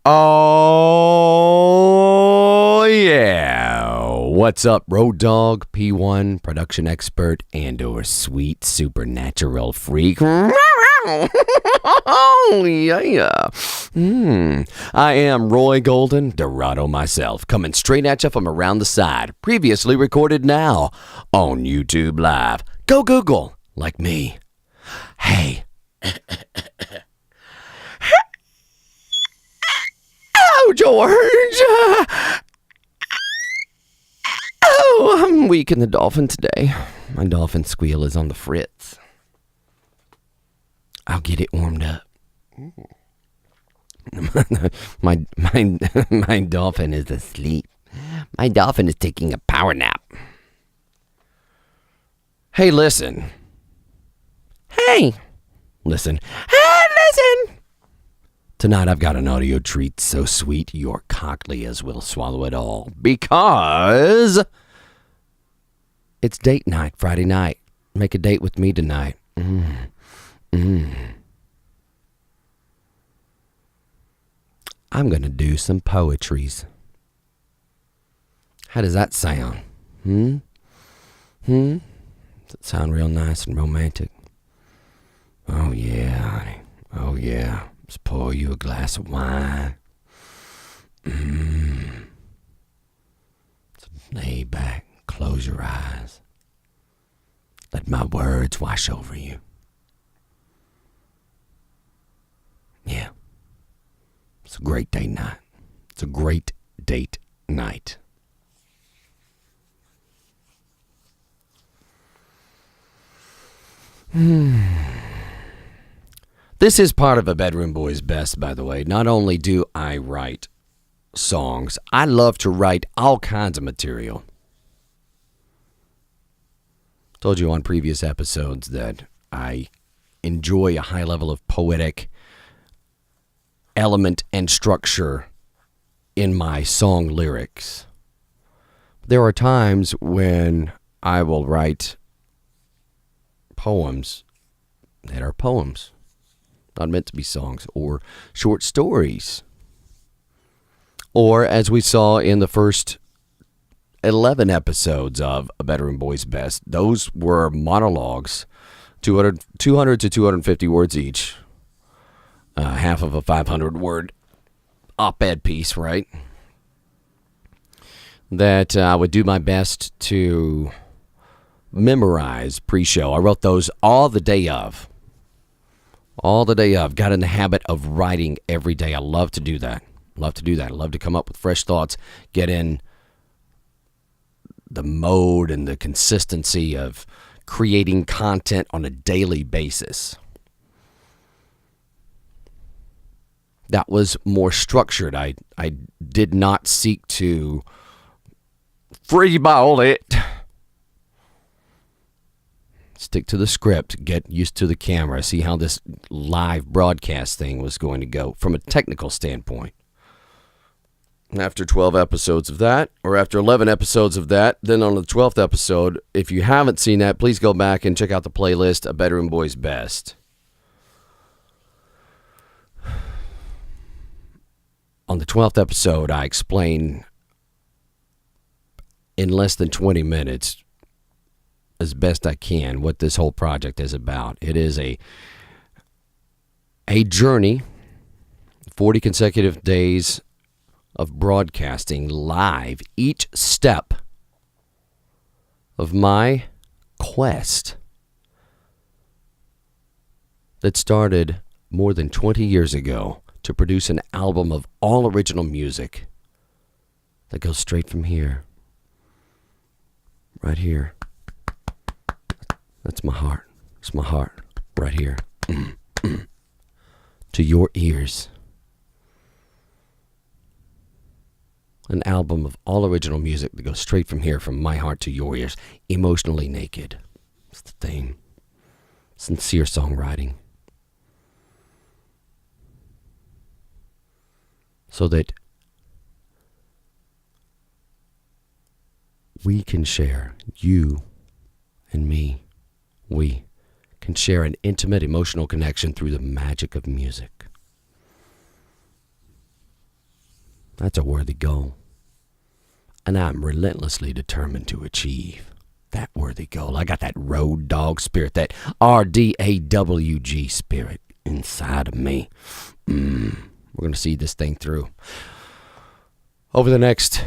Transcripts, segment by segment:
Oh, yeah. What's up, Road Dog, P1, production expert, and/or sweet supernatural freak? Oh, yeah. I am Roy Golden, Dorado myself, coming straight at you from around the side, previously recorded now on YouTube Live. Go Google, like me. Hey. Oh, George. Oh, I'm weak in the dolphin today. My dolphin squeal is on the fritz. I'll get it warmed up. my dolphin is asleep. My dolphin is taking a power nap. Hey, listen. Hey, listen. Tonight I've got an audio treat so sweet your cochleas will swallow it all. Because it's date night, Friday night. Make a date with me tonight. I'm going to do some poetries. How does that sound? Does it sound real nice and romantic? Oh yeah, honey. Oh yeah. Just pour you a glass of wine. So lay back, close your eyes. Let my words wash over you. Yeah. It's a great date night. It's a great date night. This is part of A Bedroom Boy's Best, by the way. Not only do I write songs, I love to write all kinds of material. Told you on previous episodes that I enjoy a high level of poetic element and structure in my song lyrics. There are times when I will write poems that are poems, not meant to be songs, or short stories. Or, as we saw in the first 11 episodes of A Bedroom Boy's Best, those were monologues, 200 to 250 words each. Half of a 500-word op-ed piece, right? That I would do my best to memorize pre-show. I wrote those all the day of. Got in the habit of writing every day. I love to do that. I love to come up with fresh thoughts, get in the mode and the consistency of creating content on a daily basis. That was more structured. I did not seek to freeball it. Stick to the script, get used to the camera, see how this live broadcast thing was going to go from a technical standpoint. After 12 episodes of that, or after 11 episodes of that, then on the 12th episode, if you haven't seen that, please go back and check out the playlist, A Bedroom Boy's Best. On the 12th episode, I explain in less than 20 minutes, as best I can, what this whole project is about. It is a journey, 40 consecutive days of broadcasting live, each step of my quest that started more than 20 years ago to produce an album of all original music that goes straight from here, right here. That's my heart. It's my heart right here. To your ears. An album of all original music that goes straight from here, from my heart to your ears. Emotionally naked. It's the theme. Sincere songwriting. So that we can share, you and me, we can share an intimate emotional connection through the magic of music. That's a worthy goal. And I'm relentlessly determined to achieve that worthy goal. I got that road dog spirit, that RDAWG spirit inside of me. We're going to see this thing through. Over the next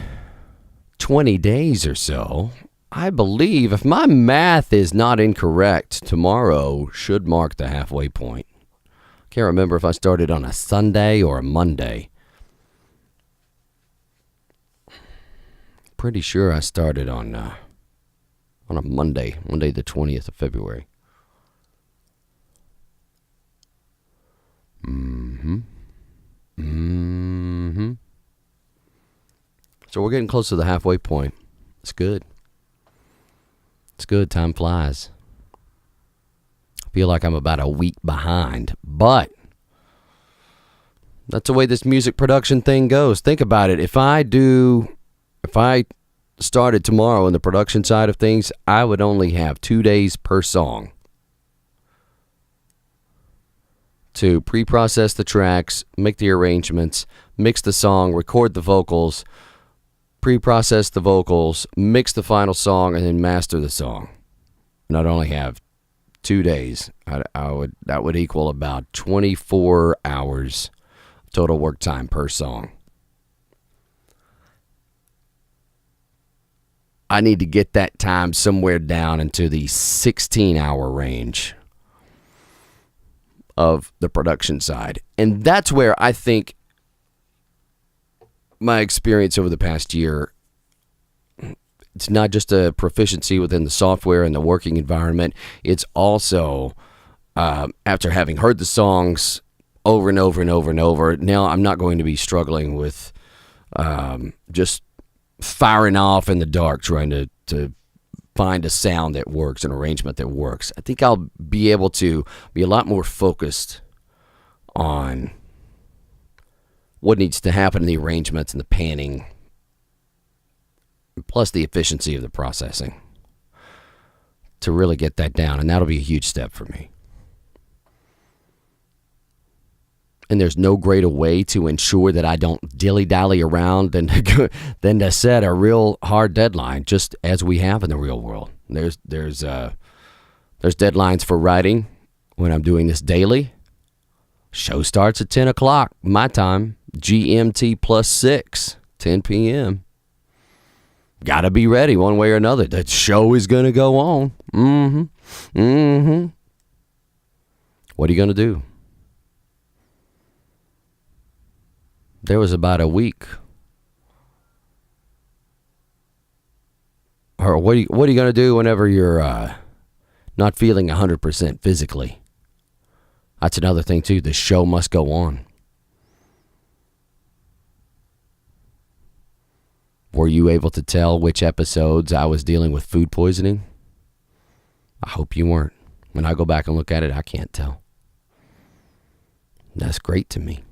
20 days or so, I believe, if my math is not incorrect, tomorrow should mark the halfway point. Can't remember if I started on a Sunday or a Monday. Pretty sure I started on a Monday the 20th of February. So we're getting close to the halfway point. It's good. It's good. Time flies. I feel like I'm about a week behind, but that's the way this music production thing goes. Think about it. If I started tomorrow in the production side of things, I would only have 2 days per song to pre-process the tracks, make the arrangements, mix the song, record the vocals, pre-process the vocals, mix the final song, and then master the song. And I'd only have 2 days. That would equal about 24 hours total work time per song. I need to get that time somewhere down into the 16-hour range of the production side. And that's where I think my experience over the past year, it's not just a proficiency within the software and the working environment. It's also, after having heard the songs over and over and over and over, now I'm not going to be struggling with just firing off in the dark, trying to find a sound that works, an arrangement that works. I think I'll be able to be a lot more focused on what needs to happen in the arrangements and the panning, plus the efficiency of the processing to really get that down. And that'll be a huge step for me. And there's no greater way to ensure that I don't dilly-dally around than to set a real hard deadline, just as we have in the real world. There's deadlines for writing when I'm doing this daily. Show starts at 10 o'clock, my time, GMT +6, 10 p.m. Got to be ready one way or another. That show is going to go on. What are you going to do? There was about a week. Or what are you going to do whenever you're not feeling 100% physically? That's another thing too. The show must go on. Were you able to tell which episodes I was dealing with food poisoning? I hope you weren't. When I go back and look at it, I can't tell. That's great to me.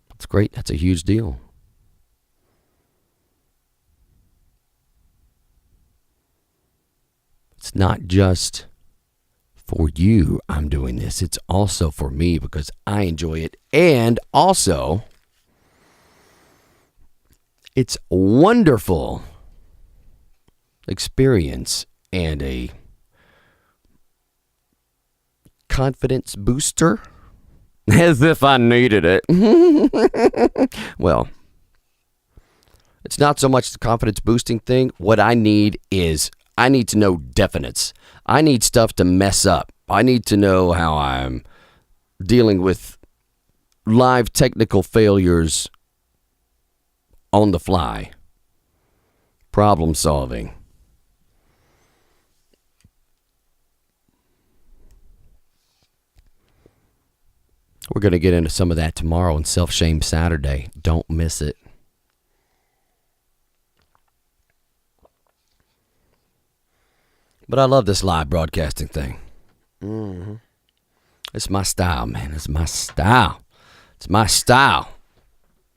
That's great. That's a huge deal. It's not just for you I'm doing this. It's also for me because I enjoy it. And also, it's a wonderful experience and a confidence booster. As if I needed it. Well, it's not so much the confidence boosting thing. What I need is, I need to know definites. I need stuff to mess up. I need to know how I'm dealing with live technical failures on the fly. Problem solving. We're going to get into some of that tomorrow on Self-Shame Saturday. Don't miss it. But I love this live broadcasting thing. It's my style, man. It's my style. It's my style.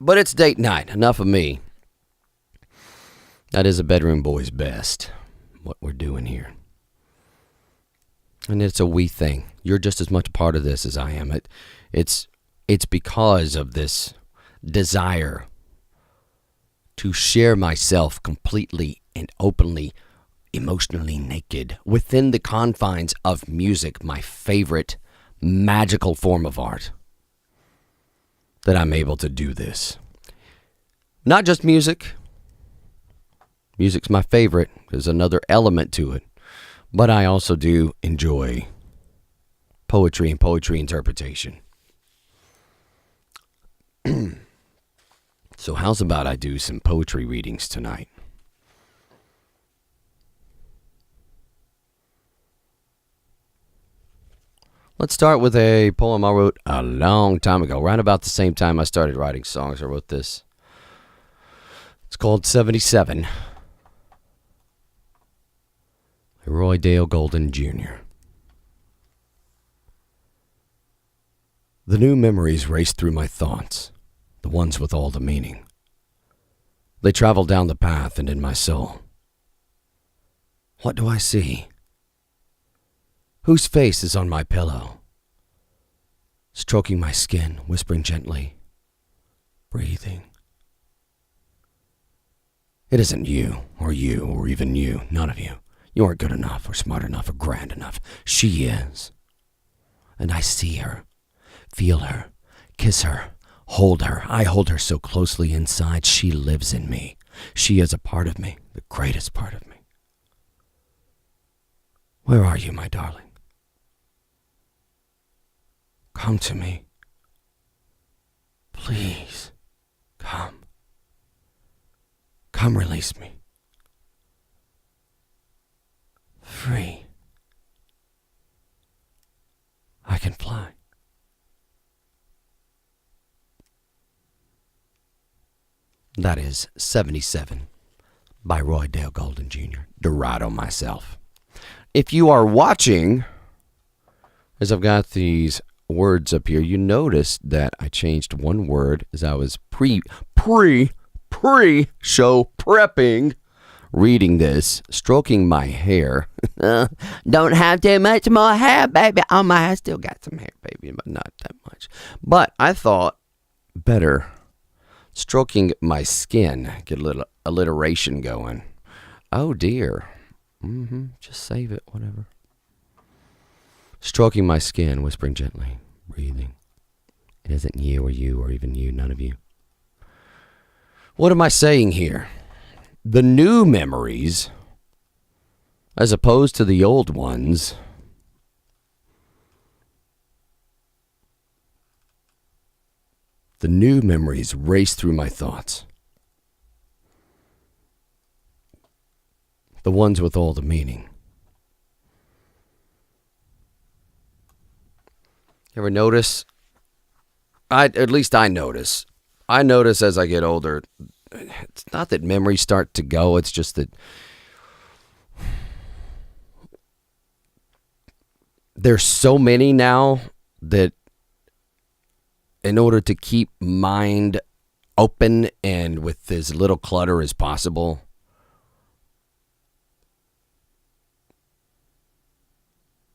But it's date night. Enough of me. That is a bedroom boy's best, what we're doing here. And it's a we thing. You're just as much a part of this as I am. It's because of this desire to share myself completely and openly, emotionally naked within the confines of music, my favorite magical form of art, that I'm able to do this. Not just music. Music's my favorite. There's another element to it. But I also do enjoy poetry and poetry interpretation. So how's about I do some poetry readings tonight? Let's start with a poem I wrote a long time ago. Right about the same time I started writing songs, I wrote this. It's called 77. Roy Dale Golden Jr. The new memories race through my thoughts, the ones with all the meaning. They travel down the path and in my soul. What do I see? Whose face is on my pillow? Stroking my skin, whispering gently, breathing. It isn't you, or even you, none of you. You aren't good enough, or smart enough, or grand enough. She is. And I see her, feel her, kiss her, hold her. I hold her so closely inside. She lives in me. She is a part of me, the greatest part of me. Where are you, my darling? Come to me. Please, come. Come release me. Free. I can fly. That is 77 by Roy Dale Golden Jr. Dorado myself. If you are watching, as I've got these words up here, you noticed that I changed one word as I was pre-show prepping, reading this, stroking my hair. Don't have too much more hair, baby. Oh, my hair still got some hair, baby, but not that much. But I thought better stroking my skin, get a little alliteration going. Oh, dear. Just save it, whatever. Stroking my skin, whispering gently, breathing. It isn't you or even you, none of you. What am I saying here? The new memories, as opposed to the old ones, the new memories race through my thoughts. The ones with all the meaning. Ever notice? At least I notice. I notice as I get older, it's not that memories start to go, it's just that there's so many now that in order to keep mind open and with as little clutter as possible,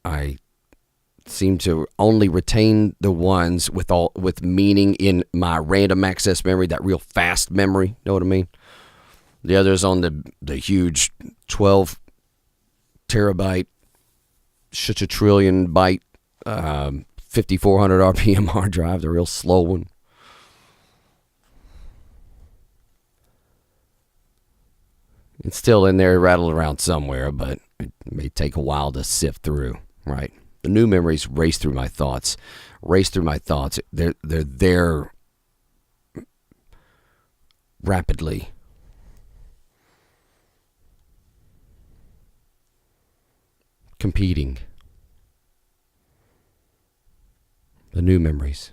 I seem to only retain the ones with meaning in my random access memory, that real fast memory, know what I mean? The others on the huge 12 terabyte, such a trillion byte, 5400 RPM hard drive, the real slow one. It's still in there, rattled around somewhere, but it may take a while to sift through, right? The new memories race through my thoughts. They're there rapidly. Competing. The new memories.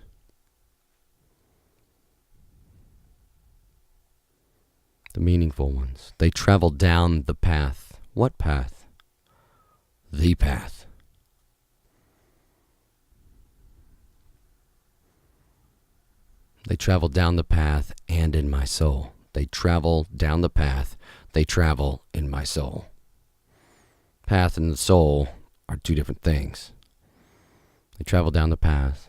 The meaningful ones. They travel down the path. What path? The path. They travel down the path and in my soul. They travel down the path. They travel in my soul. Path and the soul are two different things. They travel down the path.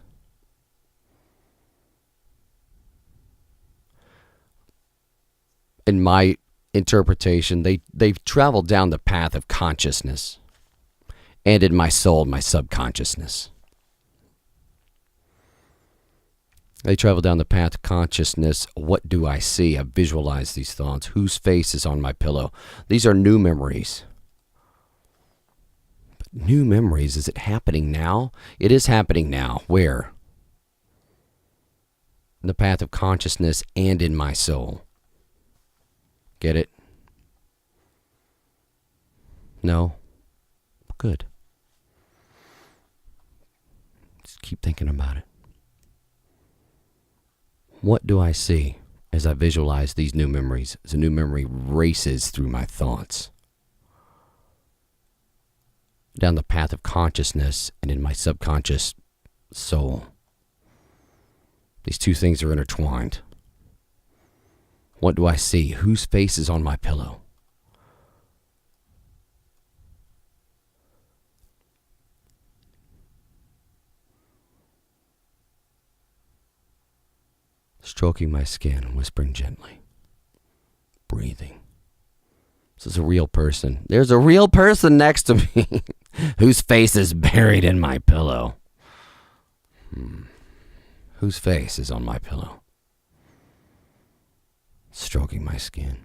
in my interpretation, they've traveled down the path of consciousness, and in my soul, my subconsciousness. They travel down the path of consciousness. What do I see? I visualize these thoughts. Whose face is on my pillow? These are new memories. But new memories, is it happening now? It is happening now. Where? In the path of consciousness and in my soul. Get it? No? Good. Just keep thinking about it. What do I see as I visualize these new memories? As a new memory races through my thoughts, down the path of consciousness and in my subconscious soul. These two things are intertwined. What do I see? Whose face is on my pillow? Stroking my skin and whispering gently. Breathing. This is a real person. There's a real person next to me whose face is buried in my pillow. Whose face is on my pillow? Stroking my skin.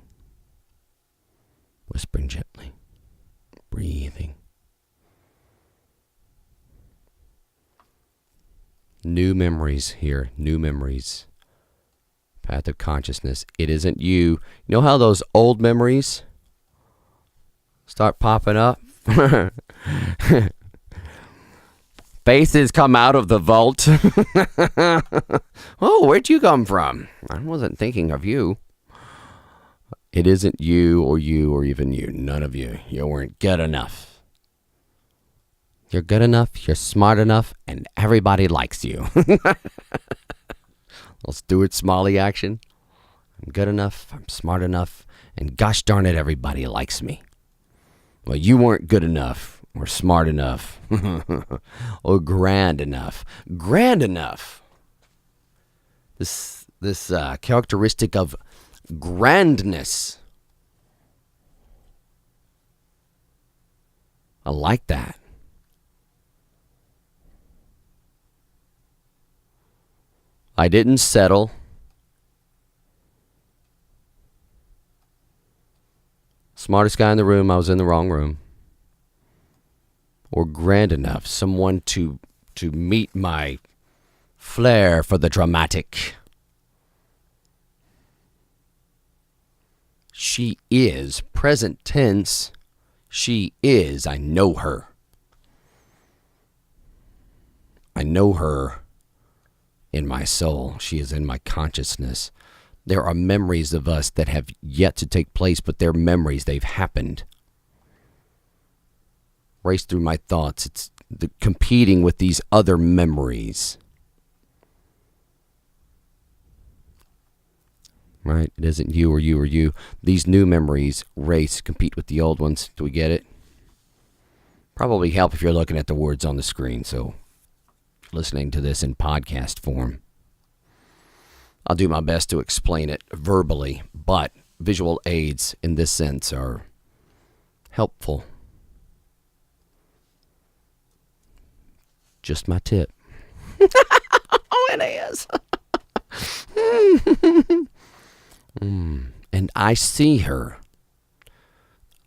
Whispering gently. Breathing. New memories here. New memories. Path of consciousness. It isn't you. You know how those old memories start popping up? Faces come out of the vault. Oh, where'd you come from? I wasn't thinking of you. It isn't you or even you. None of you. You weren't good enough. You're good enough, you're smart enough, and everybody likes you. Little Stuart Smalley action. I'm good enough, I'm smart enough, and gosh darn it, everybody likes me. Well, you weren't good enough, or smart enough, or grand enough. Grand enough. This characteristic of grandness. I like that. I didn't settle. Smartest guy in the room, I was in the wrong room. Or grand enough, someone to meet my flair for the dramatic. She is, present tense, she is, I know her. I know her. In my soul. She is in my consciousness. There are memories of us that have yet to take place, but they're memories. They've happened. Race through my thoughts. It's competing with these other memories. Right? It isn't you or you or you. These new memories race, compete with the old ones. Do we get it? Probably help if you're looking at the words on the screen, so listening to this in podcast form. I'll do my best to explain it verbally, but visual aids in this sense are helpful. Just my tip. Oh, it is. And I see her,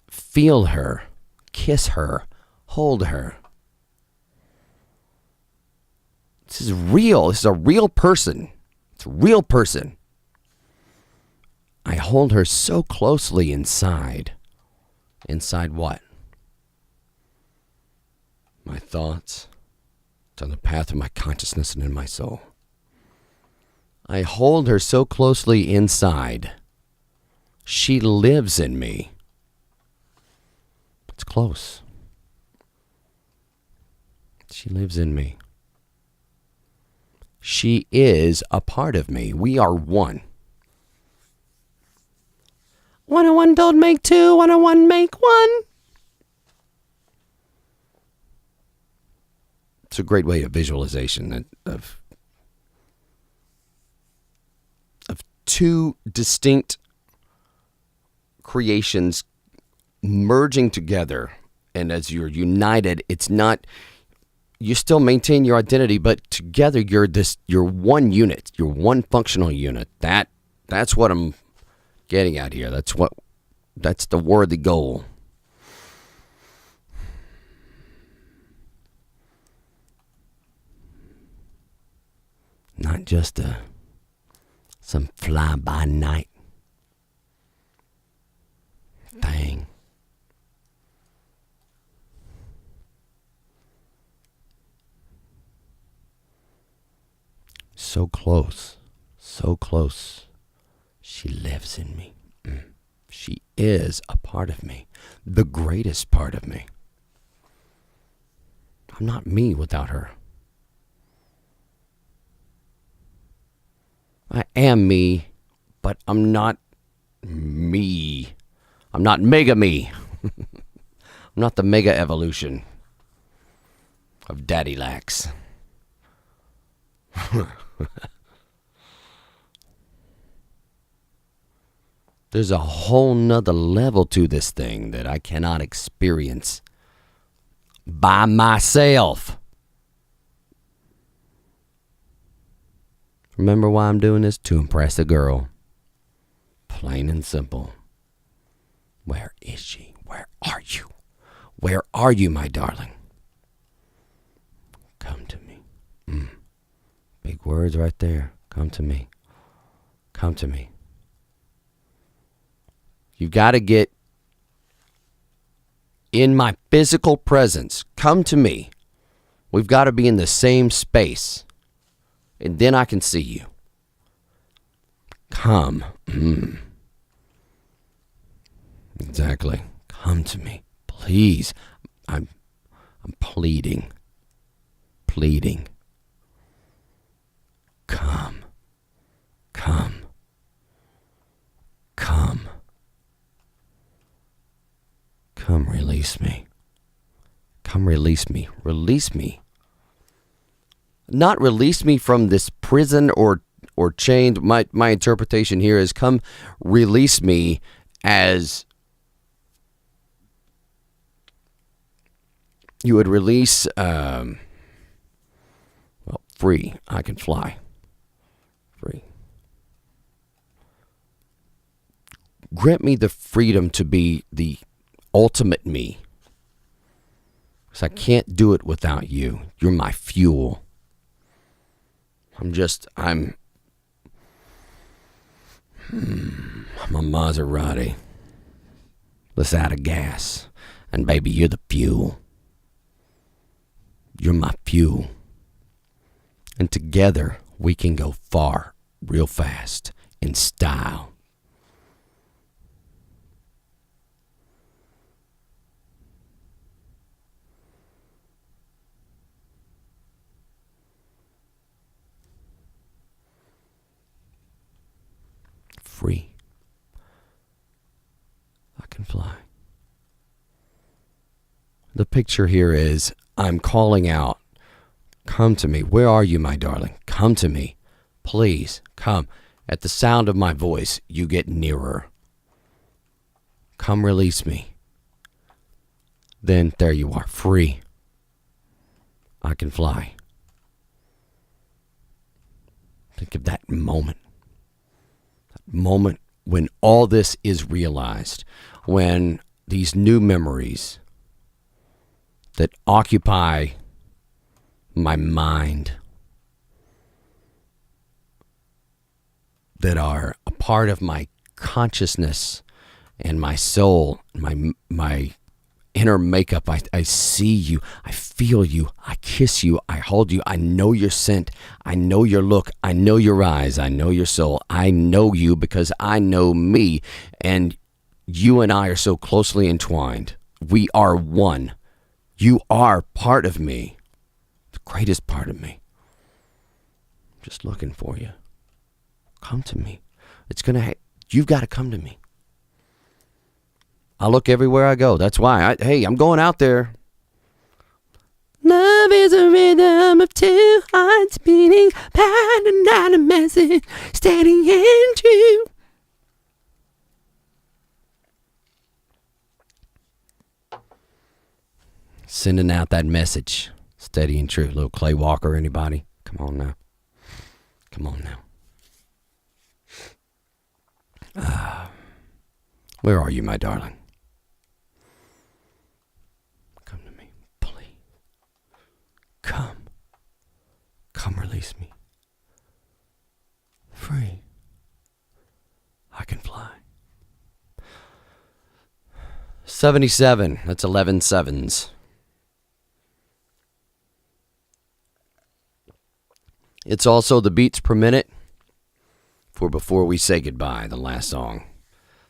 feel her, kiss her, hold her. This is real. This is a real person. It's a real person. I hold her so closely inside. Inside what? My thoughts. It's on the path of my consciousness and in my soul. I hold her so closely inside. She lives in me. It's close. She lives in me. She is a part of me. We are one. 101 don't make two, 101 make one. It's a great way of visualization of two distinct creations merging together, and as you're united, it's not, you still maintain your identity, but together you're one unit, you're one functional unit. That's what I'm getting at here. That's the worthy goal. Not just some fly-by-night thing. So close, so close. She lives in me. She is a part of me, the greatest part of me. I'm not me without her. I am me, but I'm not me. I'm not mega me. I'm not the mega evolution of Daddy Lax. There's a whole nother level to this thing that I cannot experience by myself. Remember why I'm doing this? To impress a girl. Plain and simple. Where is she? Where are you? Where are you, my darling? Come to me. Big words right there. Come to me. Come to me. You got to get in my physical presence. Come to me. We've got to be in the same space. And then I can see you. Come. Exactly. Come to me. Please. I'm pleading. Pleading. Come. Come. Come. Come release me. Come release me. Release me. Not release me from this prison or chained. My interpretation here is come release me as you would release, free. I can fly. Free. Grant me the freedom to be the ultimate me. Because I can't do it without you. You're my fuel. I'm a Maserati. Let's add a gas. And baby, you're the fuel. You're my fuel. And together, we can go far, real fast, in style. Free. I can fly. The picture here is I'm calling out. Come to me. Where are you, my darling? Come to me. Please, come. At the sound of my voice, you get nearer. Come release me. Then there you are, free. I can fly. Think of that moment. Moment when all this is realized, when these new memories that occupy my mind, that are a part of my consciousness and my soul, my inner makeup. I see you, I feel you, I kiss you, I hold you, I know your scent, I know your look, I know your eyes, I know your soul. I know you because I know me, and you and I are so closely entwined. We are one. You are part of me, the greatest part of me. I'm just looking for you. Come to me. You've got to come to me. I look everywhere I go. That's why. I'm going out there. Love is a rhythm of two hearts beating, pattern out a message, steady and true. Sending out that message. Steady and true. Little Clay Walker, anybody? Come on now. Come on now. Where are you, my darling? Come to me, please. Come. Come release me. Free. I can fly. 77. That's 11 sevens. It's also the beats per minute for Before We Say Goodbye, the last song.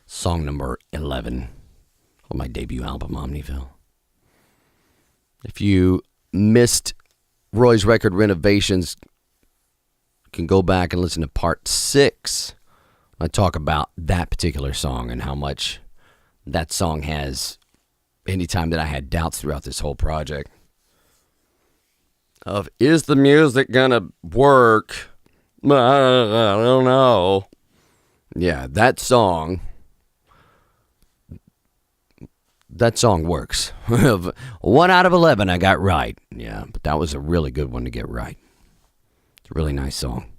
Song number 11 on my debut album, Omniville. If you missed Roy's record renovations, you can go back and listen to part 6. I talk about that particular song and how much that song has anytime that I had doubts throughout this whole project of, is the music gonna work? I don't know. Yeah, that song works. 1 out of 11 I got right. Yeah, but that was a really good one to get right. It's a really nice song.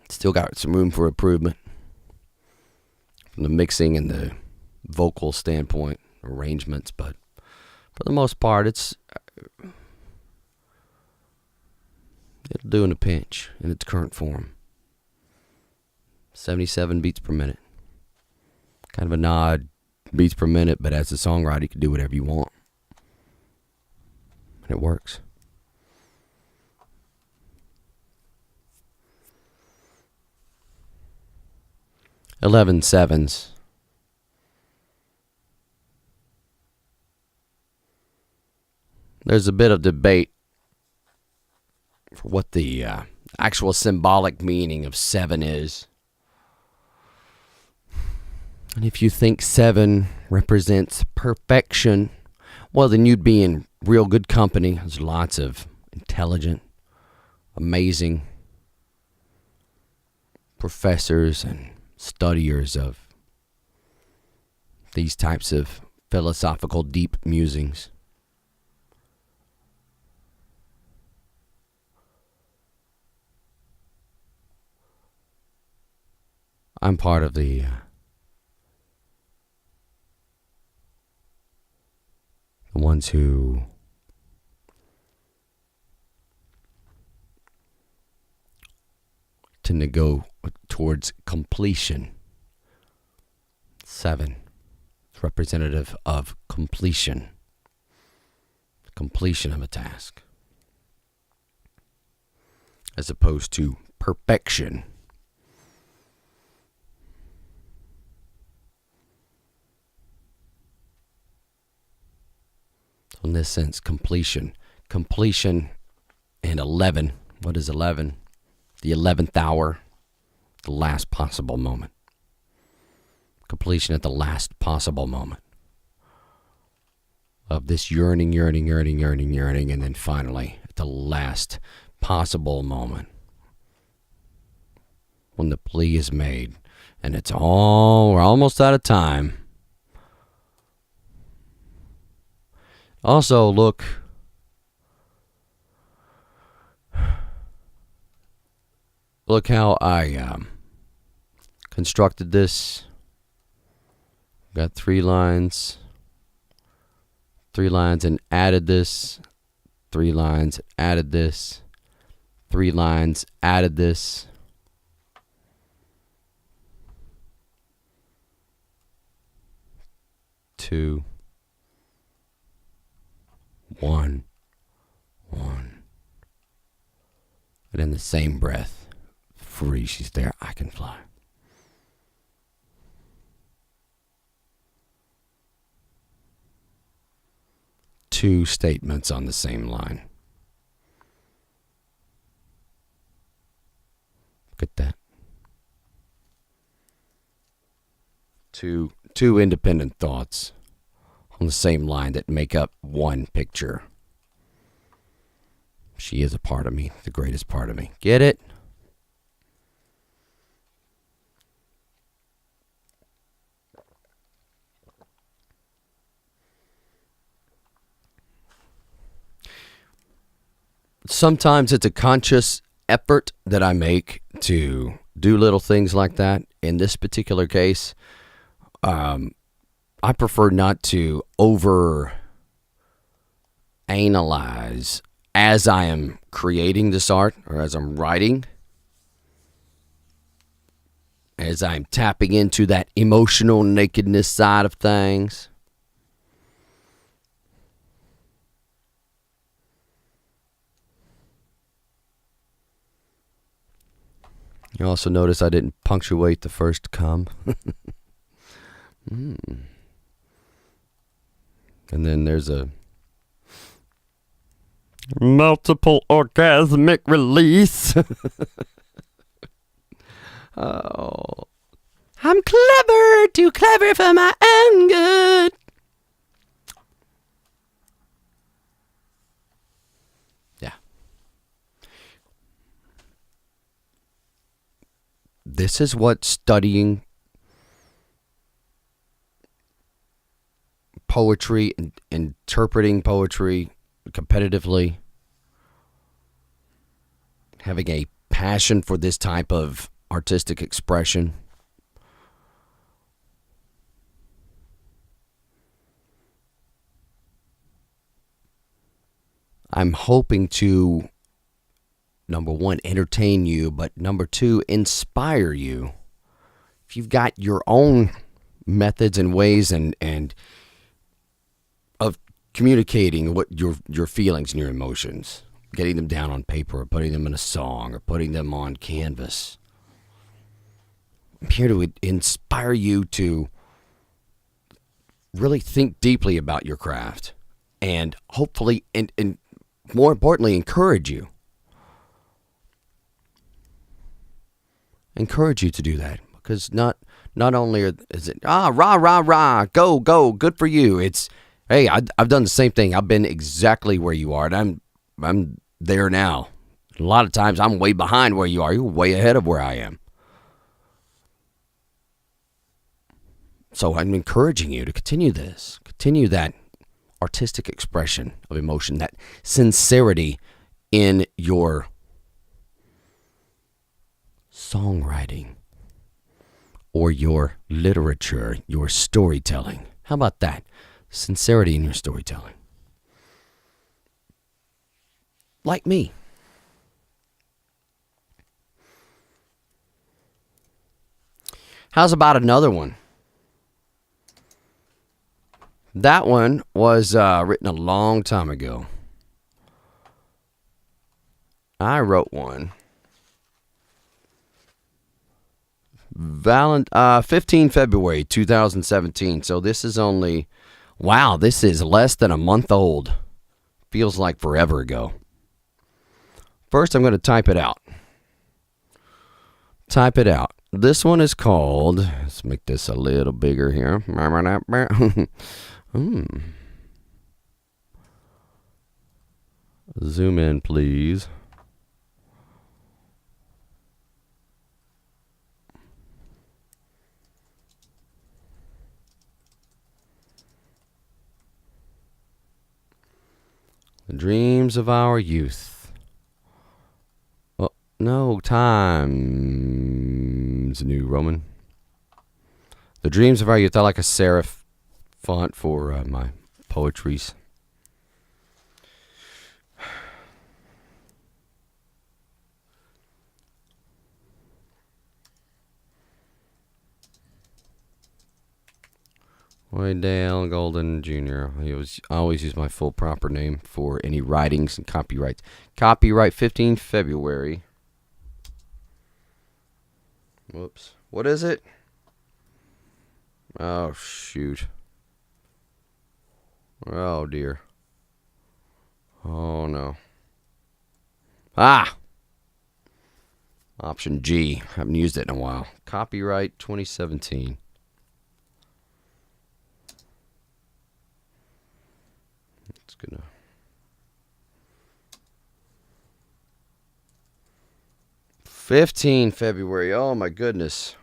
Still got some room for improvement from the mixing and the vocal standpoint, arrangements, but for the most part, it'll do in a pinch in its current form. 77 beats per minute. Kind of a nod, beats per minute, but as a songwriter, you can do whatever you want. And it works. Eleven sevens. There's a bit of debate for what the actual symbolic meaning of 7 is. And if you think 7 represents perfection, well, then you'd be in real good company. There's lots of intelligent, amazing professors and studiers of these types of philosophical deep musings. I'm part of the ones who tend to go towards completion. 7. It's representative of completion. Completion of a task. As opposed to perfection. In this sense, completion and 11. What is 11? The 11th hour, the last possible moment. Completion at the last possible moment of this yearning, and then finally at the last possible moment when the plea is made and we're almost out of time. Also, look how I constructed this. Got 3 lines, and added this, 3 lines, added this, 3 lines, added this. Two. 1. And in the same breath, free, she's there, I can fly. Two statements on the same line. Look at that. Two independent thoughts on the same line that make up one picture. She is a part of me, the greatest part of me. Get it? Sometimes it's a conscious effort that I make to do little things like that. In this particular case, I prefer not to over analyze as I am creating this art or as I'm writing, as I'm tapping into that emotional nakedness side of things. You also notice I didn't punctuate the first come. And then there's a multiple orgasmic release. Oh. I'm clever, too clever for my own good. Yeah. This is what studying poetry and interpreting poetry competitively, having a passion for this type of artistic expression, I'm hoping to, number one, entertain you, but number two, inspire you. If you've got your own methods and ways and of communicating what your feelings and your emotions, getting them down on paper or putting them in a song or putting them on canvas, I'm here to inspire you to really think deeply about your craft and hopefully and more importantly encourage you to do that, because not only is it rah rah rah go good for you, it's hey, I've done the same thing. I've been exactly where you are, and I'm there now. A lot of times I'm way behind where you are. You're way ahead of where I am. So I'm encouraging you to continue that artistic expression of emotion, that sincerity in your songwriting or your literature, your storytelling. How about that? Sincerity in your storytelling. Like me. How's about another one? That one was written a long time ago. I wrote one. 15 February 2017. So this is only, wow, this is less than a month old. Feels like forever ago. First, I'm going to type it out. This one is called, let's make this a little bigger here. Zoom in, please. The dreams of our youth. Oh, no, Times New Roman. The dreams of our youth. I like a serif font for my poetries. Way Dale Golden Jr. I always use my full proper name for any writings and copyrights. Copyright 15 February. Whoops. What is it? Oh, shoot. Oh, dear. Oh, no. Ah! Option G. Haven't used it in a while. Copyright 2017. It's gonna... February. Oh, my goodness.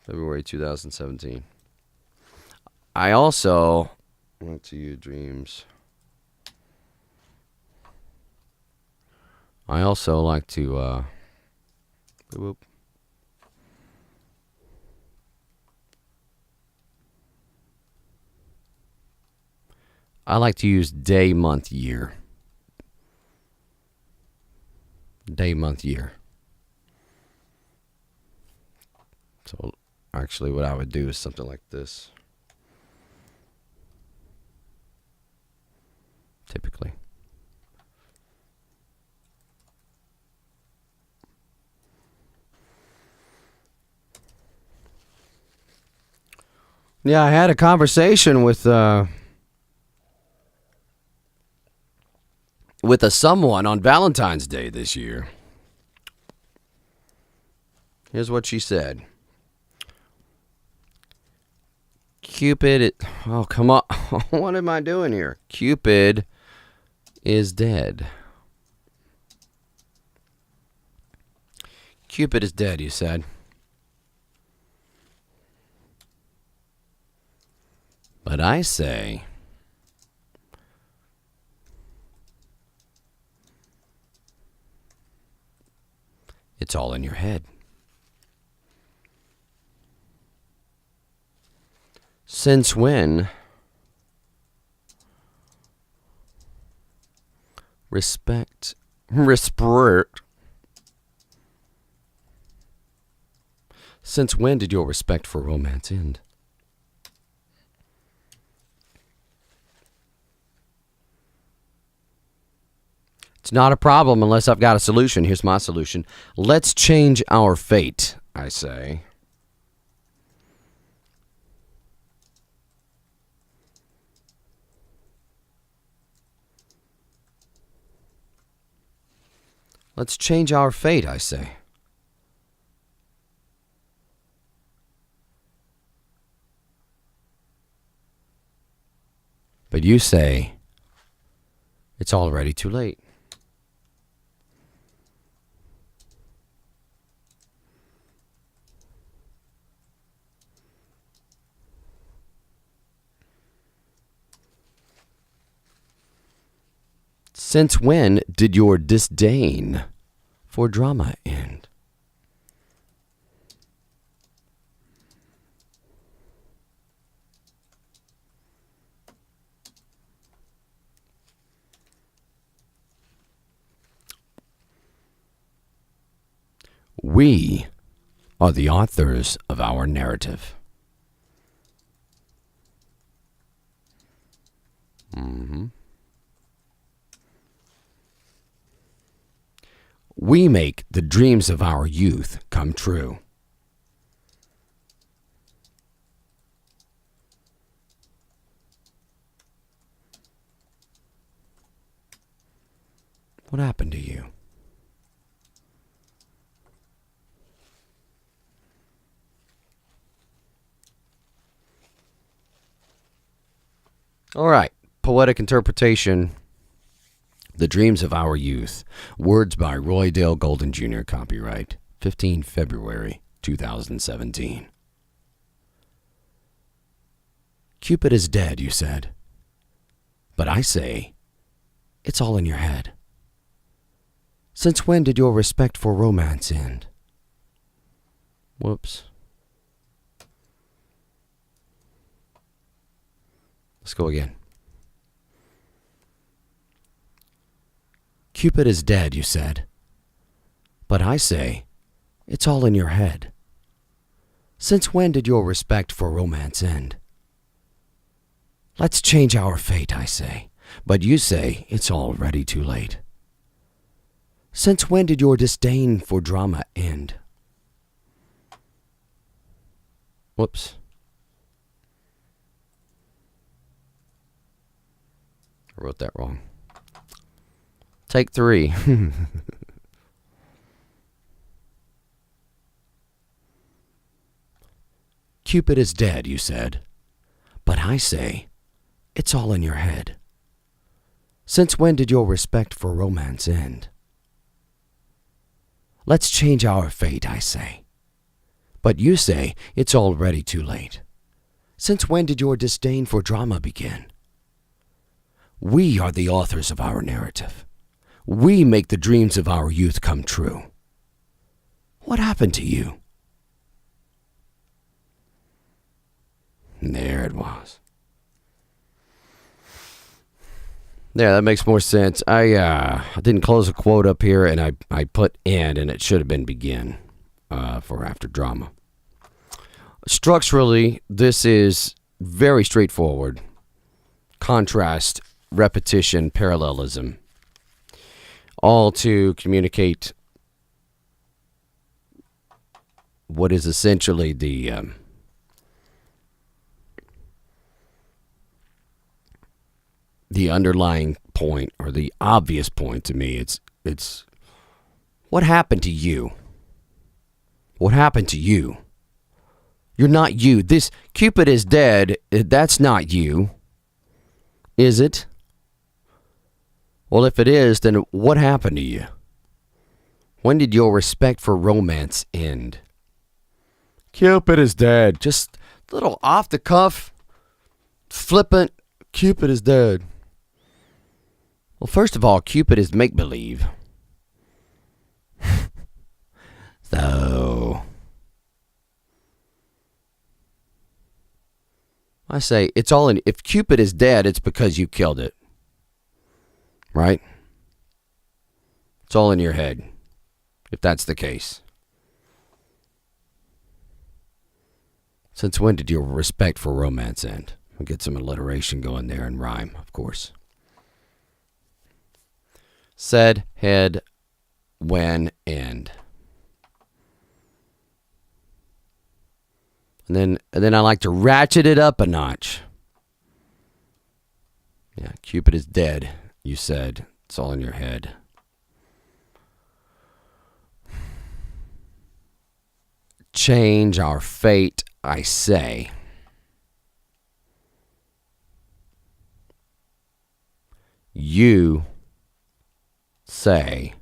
February 2017. I also went to you, dreams. I also like to I like to use day, month, year. Day, month, year. So actually what I would do is something like this. Typically. Yeah, I had a conversation with a someone on Valentine's Day this year. Here's what she said. Oh, come on. What am I doing here? Cupid is dead. Cupid is dead, you said. But I say, it's all in your head. Since when respect Since when did your respect for romance end? It's not a problem unless I've got a solution. Here's my solution. Let's change our fate, I say. Let's change our fate, I say. But you say, it's already too late. Since when did your disdain for drama end? We are the authors of our narrative. We make the dreams of our youth come true. What happened to you? All right, poetic interpretation. The Dreams of Our Youth. Words by Roy Dale Golden Jr. Copyright 15 February 2017. Cupid is dead, you said. But I say, it's all in your head. Since when did your respect for romance end? Whoops. Let's go again. Cupid is dead, you said. But I say, it's all in your head. Since when did your respect for romance end? Let's change our fate, I say. But you say, it's already too late. Since when did your disdain for drama end? Whoops. I wrote that wrong. Take 3. Cupid is dead, you said. But I say, it's all in your head. Since when did your respect for romance end? Let's change our fate, I say. But you say, it's already too late. Since when did your disdain for drama begin? We are the authors of our narrative. We make the dreams of our youth come true. What happened to you? And there it was. Yeah, that makes more sense. I didn't close a quote up here, and I put end, and it should have been begin for after drama. Structurally, this is very straightforward. Contrast, repetition, parallelism. All to communicate what is essentially the underlying point, or the obvious point to me. It's what happened to you? What happened to you? You're not you. This Cupid is dead. That's not you. Is it? Well, if it is, then what happened to you? When did your respect for romance end? Cupid is dead. Just a little off the cuff, flippant. Cupid is dead. Well, first of all, Cupid is make-believe. So, I say, it's all in. If Cupid is dead, it's because you killed it. Right? It's all in your head, if that's the case. Since when did your respect for romance end? We'll get some alliteration going there and rhyme, of course. Said, head, when, end. And then I like to ratchet it up a notch. Yeah, Cupid is dead, you said. It's all in your head. Change our fate, I say. You say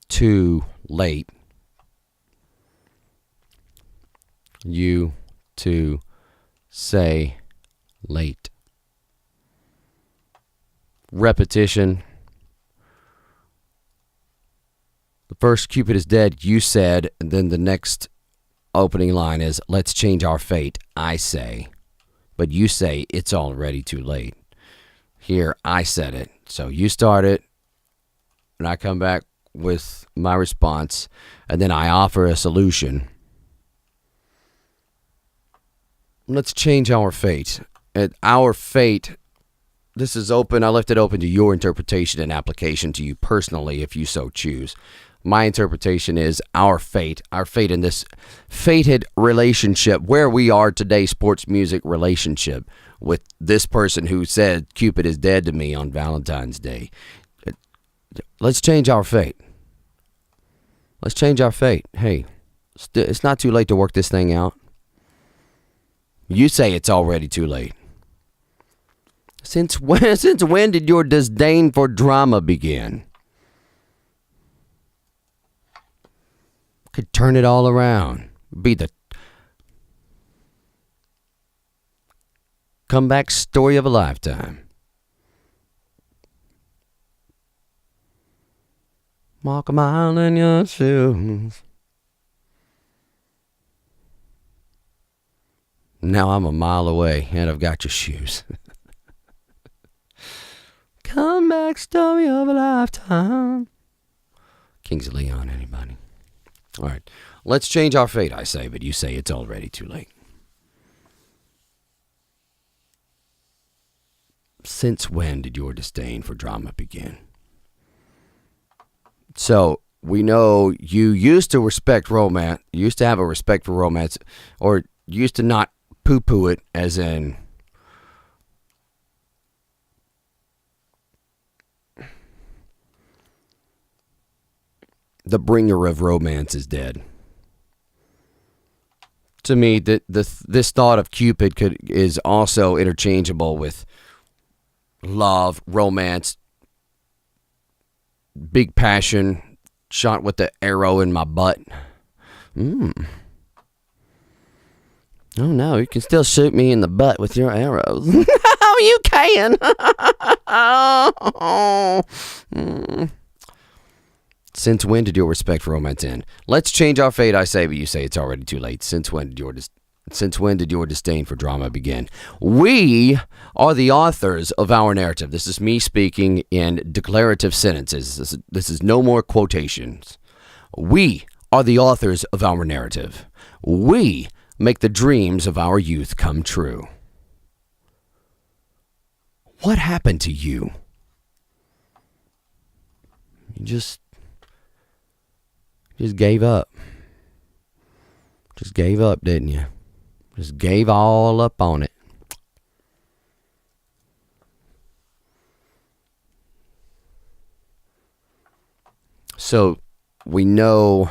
too late. You to say late. Repetition. The first Cupid is dead, you said, and then the next opening line is, let's change our fate, I say. But you say it's already too late. Here, I said it. So you start it, and I come back with my response, and then I offer a solution. Let's change our fate. Our fate, this is open. I left it open to your interpretation and application to you personally, if you so choose. My interpretation is our fate in this fated relationship where we are today, sports music relationship with this person who said Cupid is dead to me on Valentine's Day. Let's change our fate. Let's change our fate. Hey, it's not too late to work this thing out. You say it's already too late. Since when did your disdain for drama begin? Could turn it all around. Be the comeback story of a lifetime. Walk a mile in your shoes. Now I'm a mile away and I've got your shoes. Comeback story of a lifetime. Kings of Leon, anybody? All right. Let's change our fate, I say, but you say it's already too late. Since when did your disdain for drama begin? So, we know you used to respect romance, used to have a respect for romance, or used to not poo-poo it, as in the bringer of romance is dead. To me, this thought of Cupid is also interchangeable with love, romance, big passion, shot with the arrow in my butt. Oh no, you can still shoot me in the butt with your arrows. Oh, you can. Since when did your respect for romance end? Let's change our fate, I say, but you say it's already too late. Since when did your disdain for drama begin? We are the authors of our narrative. This is me speaking in declarative sentences. This is no more quotations. We are the authors of our narrative. We make the dreams of our youth come true. What happened to you? You just gave up. Just gave up, didn't you? Just gave all up on it. So we know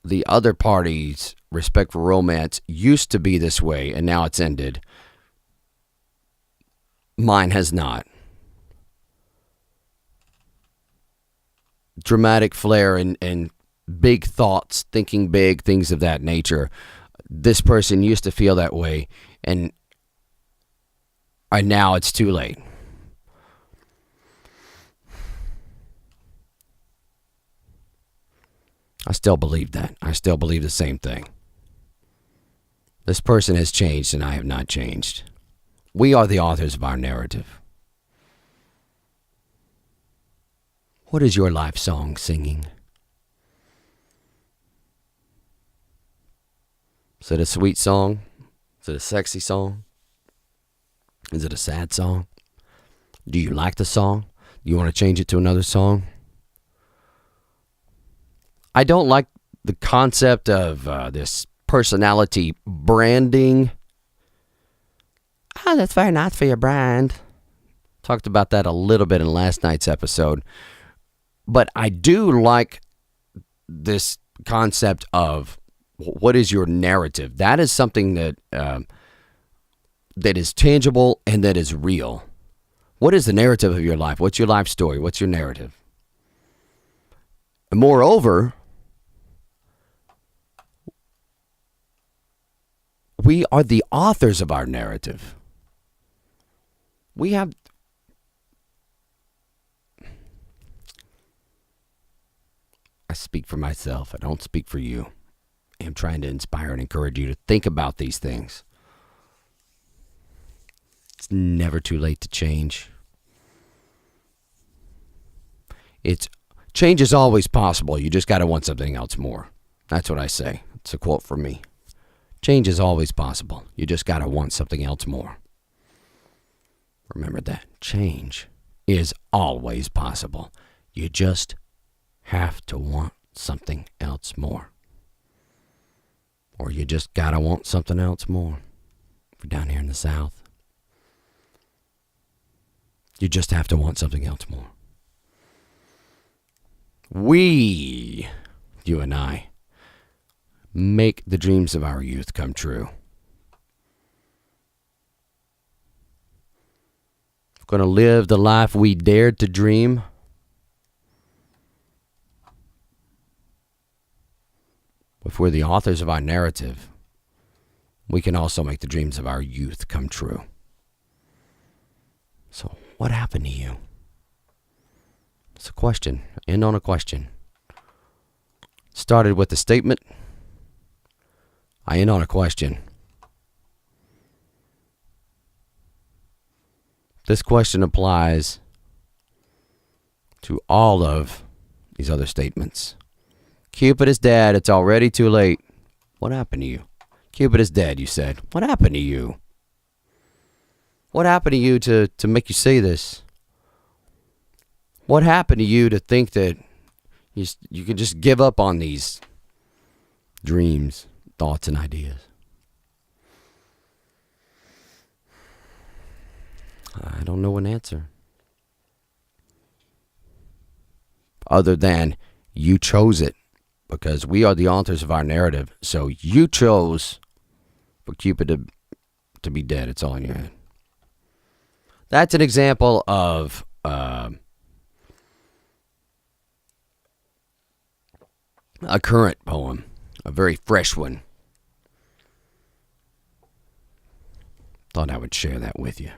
the other party's respect for romance used to be this way, and now it's ended. Mine has not. Dramatic flair and big thoughts, thinking big, things of that nature. This person used to feel that way, and now it's too late. I still believe that. I still believe the same thing. This person has changed, and I have not changed. We are the authors of our narrative. What is your life song singing? Is it a sweet song? Is it a sexy song? Is it a sad song? Do you like the song? Do you want to change it to another song? I don't like the concept of this personality branding. Oh, that's very nice for your brand. Talked about that a little bit in last night's episode. But I do like this concept of what is your narrative. That is something that that is tangible and that is real. What is the narrative of your life? What's your life story? What's your narrative? And moreover, we are the authors of our narrative. We have... I speak for myself. I don't speak for you. I'm trying to inspire and encourage you to think about these things. It's never too late to change. Change is always possible. You just got to want something else more. That's what I say. It's a quote from me. Change is always possible. You just got to want something else more. Remember that. Change is always possible. You just have to want something else more. Or you just got to want something else more. If you're down here in the South, you just have to want something else more. We, you and I, make the dreams of our youth come true. We're going to live the life we dared to dream. If we're the authors of our narrative, we can also make the dreams of our youth come true. So, what happened to you? It's a question. End on a question. Started with a statement. I end on a question. This question applies to all of these other statements. Cupid is dead. It's already too late. What happened to you? Cupid is dead, you said. What happened to you? What happened to you to make you say this? What happened to you to think that you can just give up on these dreams, thoughts, and ideas? I don't know an answer. Other than you chose it. Because we are the authors of our narrative. So you chose for Cupid to be dead. It's all in your head. That's an example of a current poem. A very fresh one. Thought I would share that with you.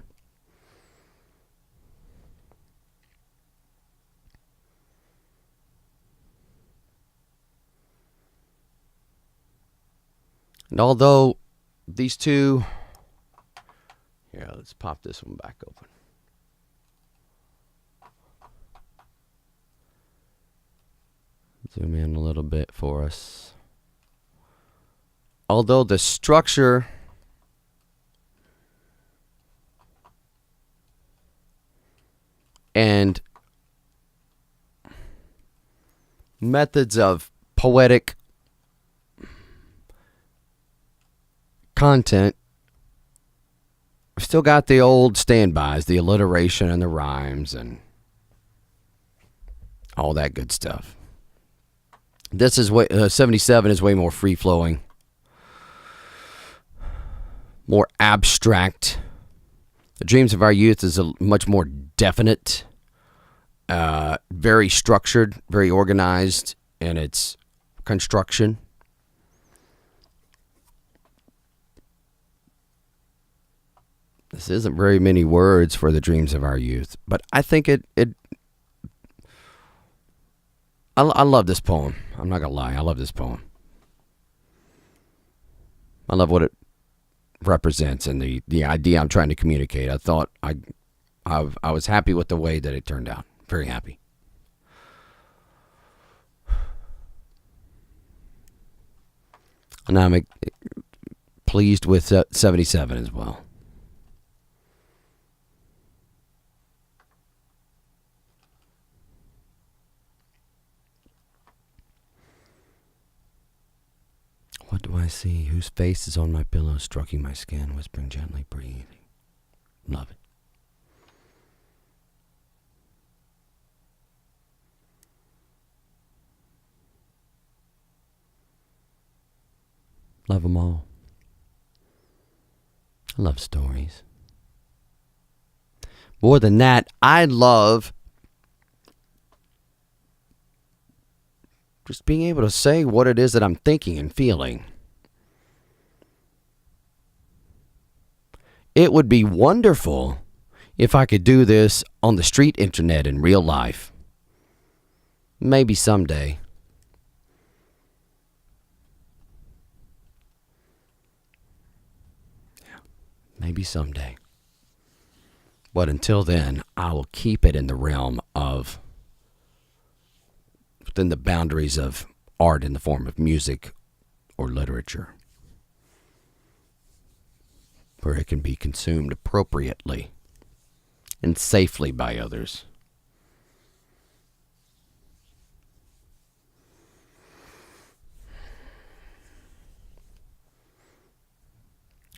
And although these two, here, let's pop this one back open. Zoom in a little bit for us. Although the structure and methods of poetic content still got the old standbys, the alliteration and the rhymes and all that good stuff. This is way 77 is way more free flowing, more abstract. The Dreams of Our Youth is a much more definite, very structured, very organized in its construction. This isn't very many words for The Dreams of Our Youth, but I think I love this poem. I'm not going to lie. I love this poem. I love what it represents and the idea I'm trying to communicate. I thought I was happy with the way that it turned out. Very happy. And I'm pleased with 77 as well. What do I see? Whose face is on my pillow, stroking my skin, whispering gently, breathing. Love it. Love them all. I love stories. More than that, I love just being able to say what it is that I'm thinking and feeling. It would be wonderful if I could do this on the street internet in real life. Maybe someday. Maybe someday. But until then, I will keep it in the realm of, within the boundaries of art in the form of music or literature, where it can be consumed appropriately and safely by others.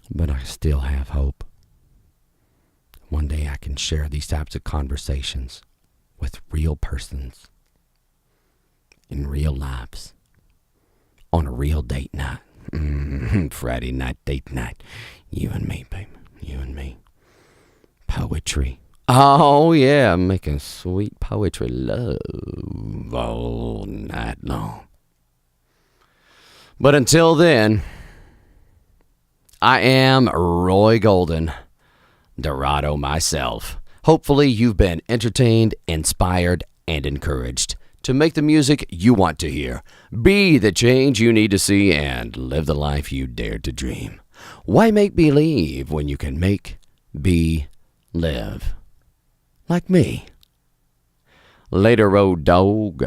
But I still have hope. One day I can share these types of conversations with real persons in real lives on a real date night. Friday night date night. You and me, baby. You and me. Poetry. Oh, yeah. I'm making sweet poetry love all night long. But until then, I am Roy Golden, Dorado myself. Hopefully you've been entertained, inspired, and encouraged to make the music you want to hear, be the change you need to see, and live the life you dared to dream. Why make believe when you can make, be, live? Like me. Later, road dog.